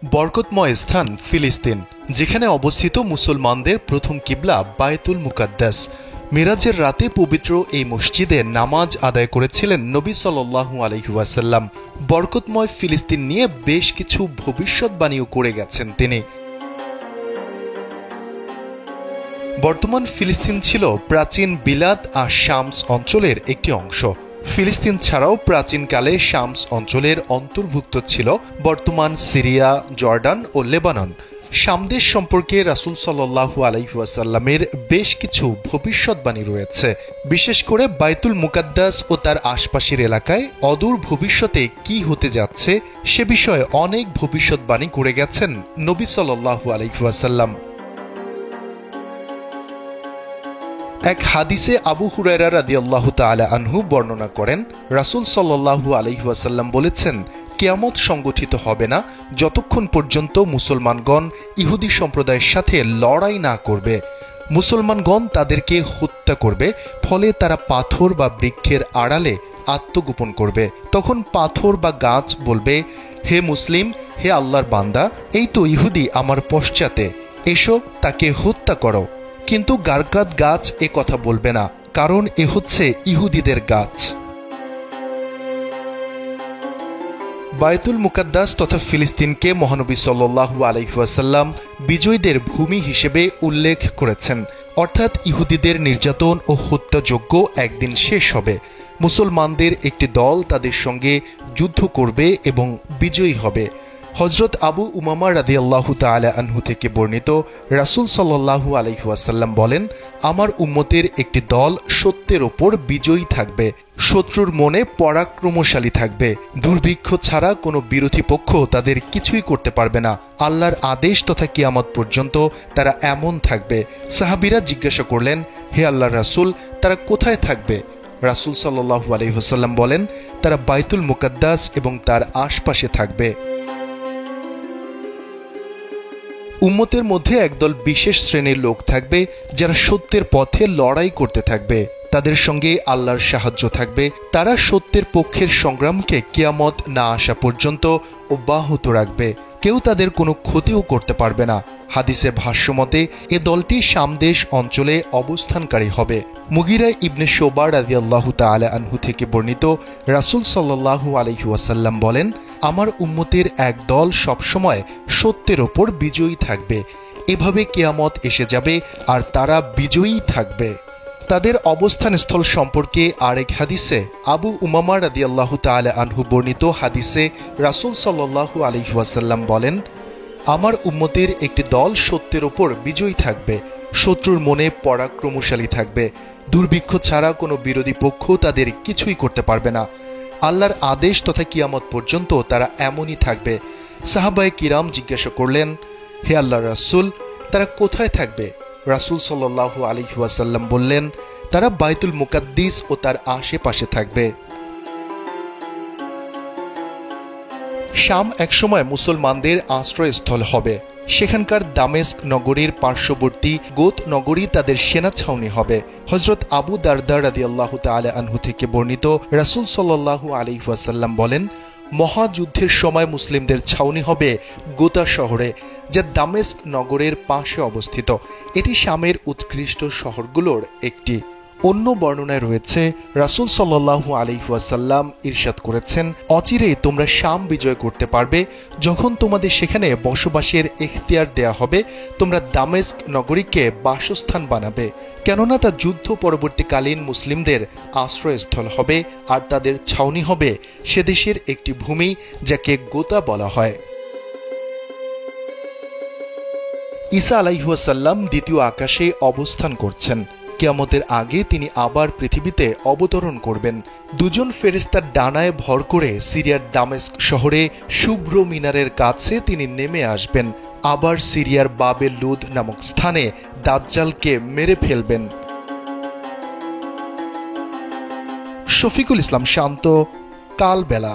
বরকতময় স্থান ফিলিস্তিন, যেখানে অবস্থিত মুসলমানদের প্রথম কিবলা বায়তুল মুকাদ্দাস। মিরাজের রাতে পবিত্র এই মসজিদে নামাজ আদায় করেছিলেন নবী সাল্লাল্লাহু আলাইহি ওয়াসাল্লাম। বরকতময় ফিলিস্তিন নিয়ে বেশ কিছু ভবিষ্যৎবাণীও করে গেছেন তিনি। বর্তমান ফিলিস্তিন ছিল প্রাচীন বিলাদ আর শামস অঞ্চলের একটি অংশ। ফিলিস্তিন ছাড়াও প্রাচীনকালে শামস অঞ্চলের অন্তর্ভুক্ত ছিল বর্তমান সিরিয়া, জর্ডান ও লেবানন। শাম দেশ সম্পর্কে রাসূল সাল্লাল্লাহু আলাইহি ওয়াসাল্লামের বেশ কিছু ভবিষ্যৎবাণী রয়েছে। বিশেষ করে বায়তুল মুকাদ্দাস ও তার আশপাশের এলাকায় অদূর ভবিষ্যতে কি হতে যাচ্ছে সে বিষয়ে অনেক ভবিষ্যৎবাণী করে গেছেন নবী সাল্লাল্লাহু আলাইহি ওয়াসাল্লাম। এক হাদিসে আবু হুরায়রা রাদিয়াল্লাহু তাআলা আনহু বর্ণনা করেন, রাসূল সাল্লাল্লাহু আলাইহি ওয়াসাল্লাম বলেছেন, কিয়ামত সংগঠিত হবে না যতক্ষণ পর্যন্ত মুসলমানগণ ইহুদি সম্প্রদায়ের সাথে লড়াই না করবে। মুসলমানগণ তাদেরকে হত্যা করবে, ফলে তারা পাথর বা বৃক্ষের আড়ালে আত্মগোপন করবে। তখন পাথর বা গাছ বলবে, হে মুসলিম, হে আল্লাহর বান্দা, এই তো ইহুদি আমার পশ্চাতে, এসো তাকে হত্যা করো। কিন্তু গারকাত গাছ এ কথা বলবে না, কারণ এ হচ্ছে ইহুদিদের গাছ। বায়তুল মুকাদ্দাস তথা ফিলিস্তিনকে মহানবী সাল্লাল্লাহু আলাইহি ওয়াসাল্লাম বিজয়ীদের ভূমি হিসেবে উল্লেখ করেছেন, অর্থাৎ ইহুদিদের নির্যাতন ও হত্যাযজ্ঞ একদিন শেষ হবে। মুসলমানদের একটি দল তাদের সঙ্গে যুদ্ধ করবে এবং বিজয়ী হবে। হযরত আবু উমামা রাদিয়াল্লাহু তাআলা আনহু থেকে বর্ণিত, রাসূল সাল্লাল্লাহু আলাইহি ওয়াসাল্লাম বলেন, আমার উম্মতের একটি দল সত্যের ওপর বিজয়ী থাকবে, শত্রুর মনে পরাক্রমশালী থাকবে। দুর্ভিক্ষ ছাড়া কোনো বিরোধী পক্ষ তাদের কিছুই করতে পারবে না। আল্লাহর আদেশ তথা কিয়ামত পর্যন্ত তারা এমন থাকবে। সাহাবীরা জিজ্ঞাসা করলেন, হে আল্লাহর রাসূল, তারা কোথায় থাকবে? রাসূল সাল্লাল্লাহু আলাইহি ওয়াসাল্লাম বলেন, তারা বায়তুল মুকাদ্দাস এবং তার আশপাশে থাকবে। উম্মতের মধ্যে একদল বিশেষ শ্রেণীর লোক থাকবে যারা সত্যের পথে লড়াই করতে থাকবে, তাদের সঙ্গে আল্লাহর সাহায্য থাকবে। তারা সত্যের পক্ষের সংগ্রামকে কিয়ামত না আসা পর্যন্ত অব্যাহত রাখবে, কেউ তাদের কোনো ক্ষতিও করতে পারবে না। হাদিসের ভাষ্যমতে এ দলটি শাম দেশ অঞ্চলে অবস্থানকারী হবে। মুগিরা ইবনে শুবা রাদিয়াল্লাহু তাআলা আনহু থেকে বর্ণিত, রাসূল সাল্লাল্লাহু আলাইহি ওয়াসাল্লাম বলেন, আমার উম্মতের এক দল সবসময় সত্যের ওপর বিজয়ী থাকবে। এভাবে কিয়ামত এসে যাবে আর তারা বিজয়ী থাকবে। তাদের অবস্থানস্থল সম্পর্কে আরেক হাদিসে আবু উমামা রাদিয়াল্লাহু তাআলা আনহু বর্ণিত হাদিসে রাসূল সাল্লাল্লাহু আলাইহি ওয়াসাল্লাম বলেন, আমার উম্মতের একটি দল সত্যের ওপর বিজয়ী থাকবে, শত্রুর মনে পরাক্রমশালী থাকবে। দুর্ভিক্ষ ছাড়া কোনো বিরোধী পক্ষ তাদের কিছুই করতে পারবে না। আল্লাহর আদেশ তথা কিয়ামত পর্যন্ত তারা এমনই থাকবে। সাহাবায়ে কিরাম জিজ্ঞাসা করলেন, হে আল্লাহর রাসূল, তারা কোথায় থাকবে? রাসূল সাল্লাল্লাহু আলাইহি ওয়াসাল্লাম বললেন, তারা বায়তুল মুকাদ্দিস ও তার আশেপাশে থাকবে। শাম একসময় মুসলমানদের আশ্রয়স্থল হবে। সেখানকার দামেস্ক নগরীর পার্শ্ববর্তী গোত নগরী তাদের সেনা ছাউনি হবে। হযরত আবু দারদা রাদিয়াল্লাহু তাআলা আনহু থেকে বর্ণিত, রাসূল সাল্লাল্লাহু আলাইহি ওয়াসাল্লাম বলেন, মহাযুদ্ধের সময় মুসলিমদের ছাউনি হবে গোতা শহরে, যা দামেস্ক নগরের পাশে অবস্থিত। এটি শামের উৎকৃষ্ট শহরগুলোর একটি। অন্য বর্ণনায় রয়েছে, রাসূল সাল্লাল্লাহু আলাইহি ওয়াসাল্লাম ইরশাদ করেছেন, অচিরেই তোমরা শাম বিজয় করতে পারবে। যখন তোমাদের সেখানে বসবাসের এখতিয়ার দেয়া হবে, তোমরা দামেস্ক নগরীকে বাসস্থান বানাবে, কেননা তা যুদ্ধ পরবর্তীকালীন মুসলিমদের আশ্রয়স্থল হবে আর তাদের ছাউনি হবে সে দেশের একটি ভূমি যাকে গোতা বলা হয়। ঈসা আলাইহিস সালাম দ্বিতীয় আকাশে অবস্থান করছেন। কিয়ামতের আগে তিনি আবার পৃথিবীতে অবতরণ করবেন। দুজন ফেরেশতার ডানায় ভর করে সিরিয়ার দামেস্ক শহরে শুভ্র মিনারের কাছে তিনি নেমে আসবেন। আবার সিরিয়ার বাবে লুদ নামক স্থানে দাজ্জালকে মেরে ফেলবেন। শফিকুল ইসলাম শান্ত, কালবেলা।